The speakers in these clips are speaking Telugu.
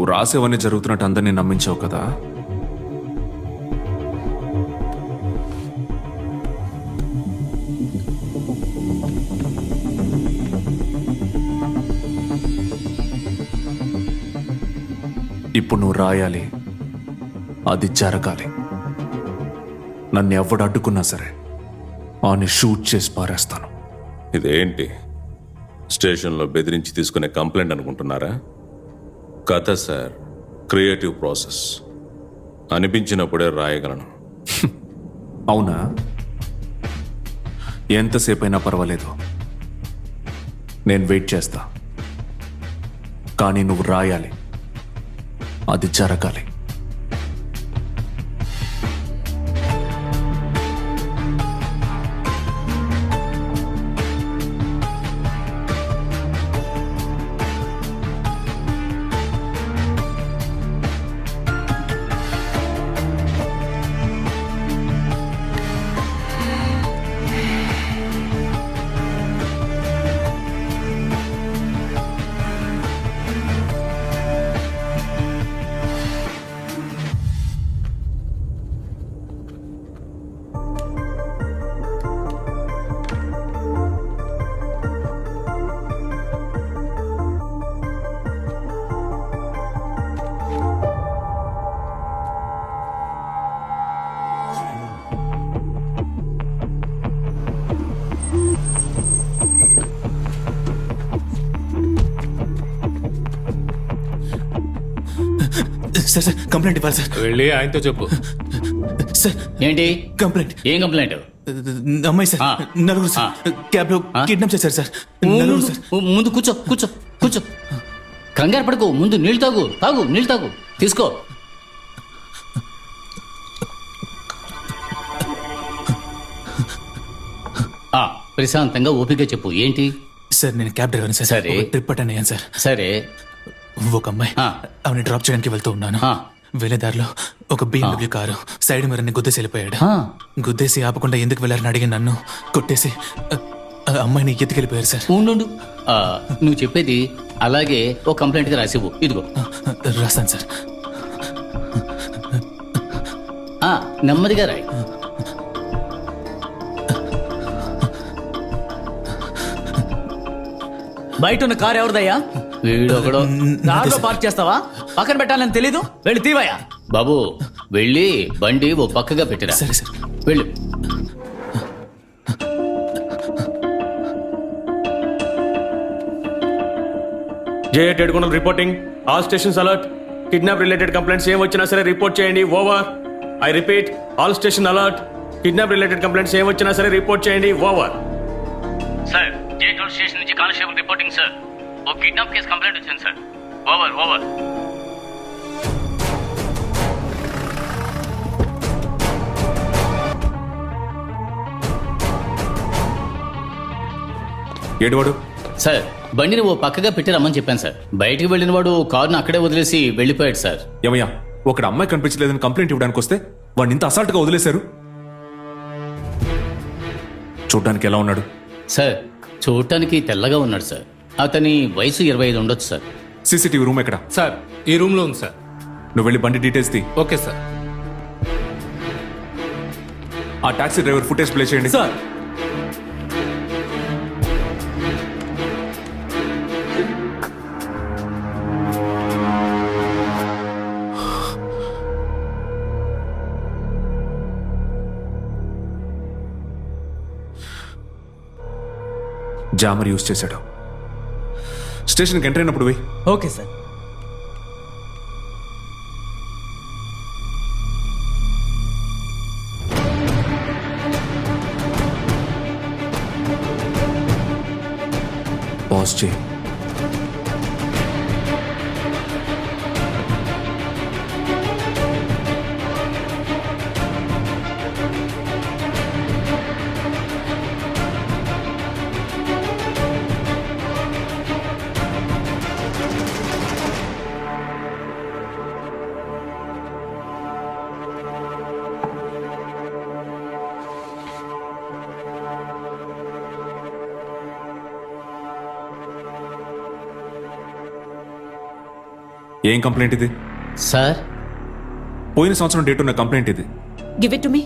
నువ్వు రాసేవన్నీ జరుగుతున్నట్టు అందరినీ నమ్మించావు కదా. ఇప్పుడు నువ్వు రాయాలి, అది జరగాలి. నన్ను ఎవడు అడ్డుకున్నా సరే ఆని షూట్ చేసి పారేస్తాను. ఇదేంటి స్టేషన్లో బెదిరించి తీసుకునే కంప్లైంట్ అనుకుంటున్నారా? కథ సార్, క్రియేటివ్ ప్రాసెస్. అనిపించినప్పుడే రాయగలను. అవునా? ఎంతసేపు అయినా పర్వాలేదు, నేను వెయిట్ చేస్తా. కానీ నువ్వు రాయాలి, అది జరగాలి. సార్ సార్ కంప్లైంట్ ఇవ్వాలి సార్. వెళ్ళి ఆయనతో చెప్పు. సార్ ఏంటి కంప్లైంట్? ఏం కంప్లైంట్? అమ్మాయి సార్, నలుగురు సార్ క్యాబ్ లో కిడ్నాప్ చేశారు సార్. నలుగురు సార్. ముందు కూర్చో కూర్చో కూర్చో. కంగారు పడుకో, ముందు నీళ్ళు తాగు, తాగు నీళ్ళు తాగు, తీసుకో. ప్రశాంతంగా ఓపిక చెప్పు. ఏంటి సార్ నేను క్యాబ్ డ్రైవర్ సార్. సరే. ట్రిప్ అటెండ్ అయ్యాను సార్. సరే. ఒక అమ్మాయి ఆమెను డ్రాప్ చేయడానికి వెళ్తూ ఉన్నాను. వెళ్ళే దారిలో ఒక BMW కారు సైడ్ మిర్రర్ని గుద్దేసి వెళ్ళిపోయాడు. గుద్దేసి ఆపకుండా ఎందుకు వెళ్ళారని అడిగి నన్ను కొట్టేసి అమ్మాయిని ఎత్తుకెళ్ళిపోయారు సార్. ఉండు, నువ్వు చెప్పేది అలాగే ఓ కంప్లైంట్ గా రాసివ్వు. ఇదిగో రాస్తాను సార్. నెమ్మదిగా రాయి. బయట ఉన్న కారు ఎవరిదయ్యా? వీడొకడు. కార్లో పార్క్ చేస్తావా? పక్కన పెట్టాలని తెలీదు? వెళ్ళి తీవయ్యా. బాబు వెళ్ళి బండి ఓ పక్కగా పెట్టిరా. సరే సార్. వెళ్ళు. J8 Yedukondalu reporting. All stations alert. Kidnap related complaints ఏం వచ్చినా సరే రిపోర్ట్ చేయండి. Over. I repeat, all station alert. Kidnap related complaints ఏం వచ్చినా సరే రిపోర్ట్ చేయండి. ఓవర్. సార్, J12 స్టేషన్ నుంచి కానిస్టేబుల్ రిపోర్టింగ్ సార్. ఓ కిడ్నాప్ కేసు కంప్లైంట్ వచ్చింది సార్. Over over. ఏడువాడు? సార్, బండిని ఓ పక్కగా పెట్టి రమ్మని చెప్పాను సార్. బయటికి వెళ్ళిన వాడు కారును అక్కడే వదిలేసి వెళ్ళిపోయాడు సార్. ఏమయ్యా, ఒకడు అమ్మాయి కనిపించలేదని కంప్లైంట్ ఇవ్వడానికి వస్తే వాడిని ఇంత అసాల్ట్గా వదిలేశారు. చూడ్డానికి ఎలా ఉన్నాడు? సార్, చూడటానికి తెల్లగా ఉన్నాడు సార్. అతని వయసు 25 ఉండొచ్చు సార్. CCTV రూమ్ ఎక్కడ? సార్, ఈ రూమ్ లో ఉంది సార్. నువ్వు వెళ్ళి బండి డీటెయిల్స్ తీ. Okay sir. ఆ టాక్సీ డ్రైవర్ ఫుటేజ్ ప్లే చేయండి. సార్. జామర్ యూజ్ చేశాడు. స్టేషన్కి ఎంటర్ అయినప్పుడు పోయి. Okay sir. పాజ్ చేయి. ఏం కంప్లైంట్ ఇది? సార్ పోయిన సంవత్సరం డేట్ ఉన్న కంప్లైంట్ ఇది. Give it to me.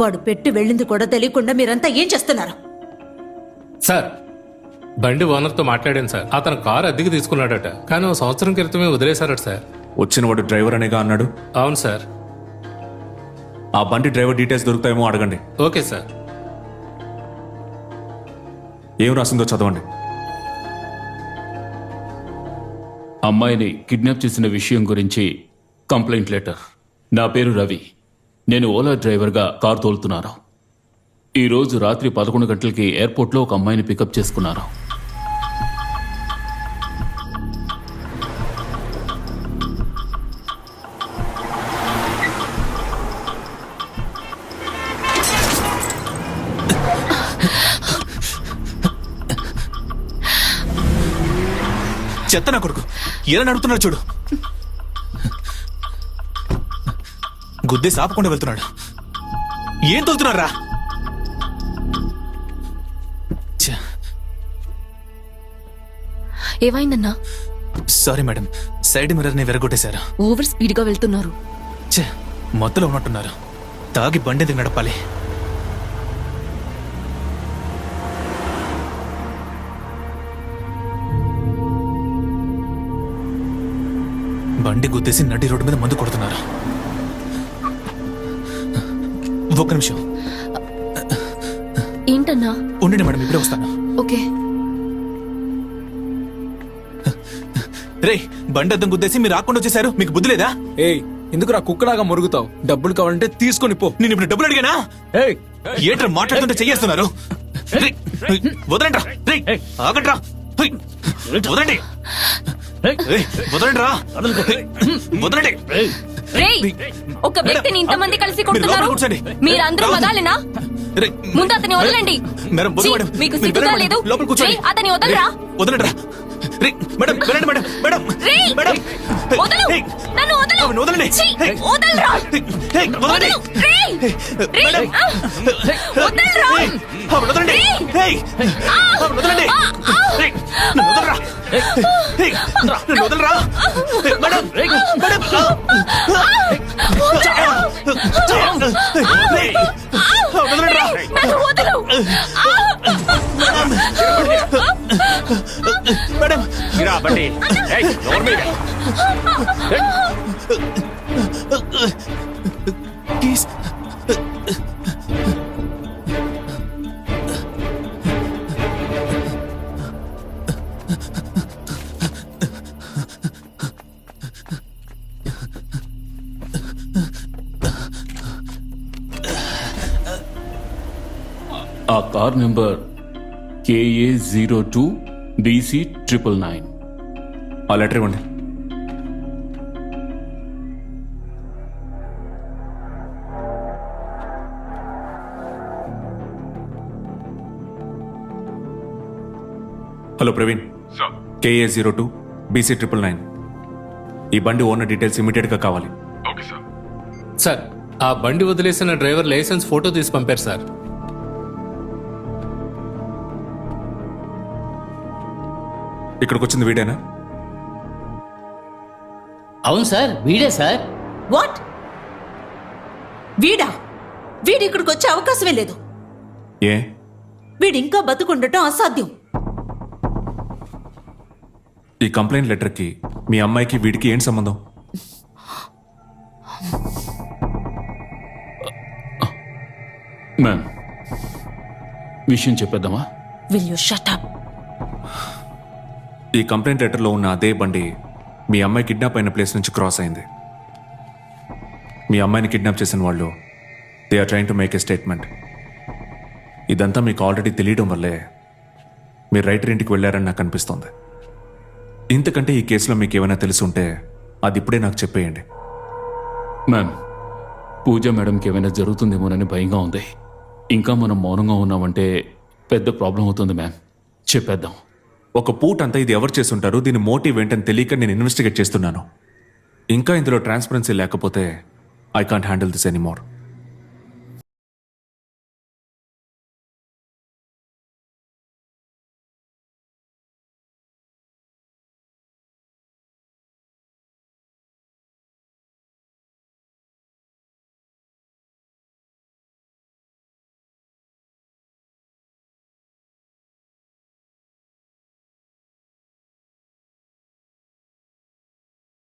వాడు పెట్టి వెళ్ళింది కూడా తెలియకుండా మీరంతా ఏం చేస్తున్నారు? సార్ బండి ఓనర్తో మాట్లాడాను సార్. అతను కారు అద్దెకి తీసుకున్నాడట, కానీ ఓ సంవత్సరం క్రితమే వదిలేశారట సార్. వచ్చిన వాడు డ్రైవర్ అనేగా అన్నాడు. అవును సార్. ఆ బండి డ్రైవర్ డీటెయిల్స్ దొరుకుతాయేమో అడగండి. Okay sir. ఏం రాసిందో చదవండి. అమ్మాయిని కిడ్నాప్ చేసిన విషయం గురించి కంప్లైంట్ లెటర్. నా పేరు రవి. నేను ఓలా డ్రైవర్గా కారు తోలుతున్నాను. ఈరోజు రాత్రి 11 గంటలకి ఎయిర్పోర్ట్లో ఒక అమ్మాయిని పికప్ చేసుకున్నాను. చెత్త నా కొడుకు ఎలా నడుపుతున్నాడు చూడు. గుద్దేసి ఆపకుండా వెళ్తున్నాడు. ఏం తోలుతున్నారా? ఏమైందన్నా? సారీ మేడం, సైడ్ మిర్రర్ ని విరగొట్టేశారు. ఓవర్ స్పీడ్ గా వెళ్తున్నారు. ఛే, మొత్తలో ఉన్నట్టున్నారు. తాగి బండి ఎందుకు నడపాలి? బండి గుద్దేసి నడి రోడ్డు మీద మందు కొడుతున్నారు. ఒక్క నిమిషం ఏంటన్నా? ఉండండి మేడం, ఇప్పుడే వస్తాను. ఓకే. రే, బండి అద్దం గుద్దేసి మీరు రాకుండా వచ్చేసారు. మీకు బుద్ధి లేదా? ఏయ్, ఎందుకురా కుక్కలాగా మురుగుతావు? డబ్బులు కావాలంటే తీసుకొని పో. నేను ఇప్పుడు డబ్బులు అడిగానా? ఏంట్రా మాట్లాడుతుంటే చెయ్యేస్తున్నారు? వదలండి రా. ఆగండి రా. వదలండి. వదలండి రా. వదలండి. రేయ్, ఒక వ్యక్తిని ఇంతమంది కలిసి కొడుతున్నారు. కూర్చోండి. మీరందరూ మగాలేనా? ముందు అతని వదలండి. మేడం, ఛీ, మీకు సిగ్గుగా లేదు? లోపల కూర్చోండి. రేయ్, అతని వదలరా. వదలండి రా. మేడం, వెళ్ళండి మేడం. మేడం, రేయ్, మేడం. వదలు. నన్ను వదలు. వదలండి. ఛీ, వదలరా. వదలండి. వదలు. రేయ్, రేయ్, వదలరా. వదలండి. రేయ్. వదలండి. నన్ను వదలరా. నన్ను వదలరా. Madam, madam. వదలండి రా. నన్ను వదలు. Madam, please. ఆ కార్ నెంబర్ KA02BC999. ఆ లెటర్ ఇవ్వండి. Hello Praveen, KA02BC999. ఈ బండి ఓనర్ డీటెయిల్స్ ఇమీడియట్ గా కావాలి. సార్, ఆ బండి వదిలేసిన డ్రైవర్ లైసెన్స్ ఫోటో తీసి పంపారు సార్. ఇక్కడికి వచ్చింది వీడేనా? అవును సార్, వీడే సార్. వాట్? వీడా? వీడి ఇక్కడికి వచ్చే అవకాశమే లేదు. ఏ? వీడి ఇంకా బతుకుండటం అసాధ్యం. ఈ కంప్లైంట్ లెటర్కి మీ అమ్మాయికి వీడికి ఏం సంబంధం? మ్యామ్, విషయం చెప్పేద్దామా? Will you shut up? ఈ కంప్లైంట్ లెటర్లో ఉన్న అదే బండి మీ అమ్మాయి కిడ్నాప్ అయిన ప్లేస్ నుంచి క్రాస్ అయింది. మీ అమ్మాయిని కిడ్నాప్ చేసిన వాళ్ళు they are trying to make a statement. ఇదంతా మీకు ఆల్రెడీ తెలియడం వల్లే మీరు రైటర్ ఇంటికి వెళ్ళారని నాకు అనిపిస్తోంది. ఇంతకంటే ఈ కేసులో మీకు ఏమైనా తెలిసి ఉంటే అది ఇప్పుడే నాకు చెప్పేయండి. మ్యామ్, పూజ మేడంకి ఏమైనా జరుగుతుందేమోనని భయంగా ఉంది. ఇంకా మనం మౌనంగా ఉన్నామంటే పెద్ద ప్రాబ్లం అవుతుంది మ్యామ్. చెప్పేద్దాం. ఒక పూట అంతా ఇది ఎవరు చేస్తుంటారు, దీని మోటివ్ ఏంటని తెలియక నేను ఇన్వెస్టిగేట్ చేస్తున్నాను. ఇంకా ఇందులో ట్రాన్స్పరెన్సీ లేకపోతే I can't handle this anymore.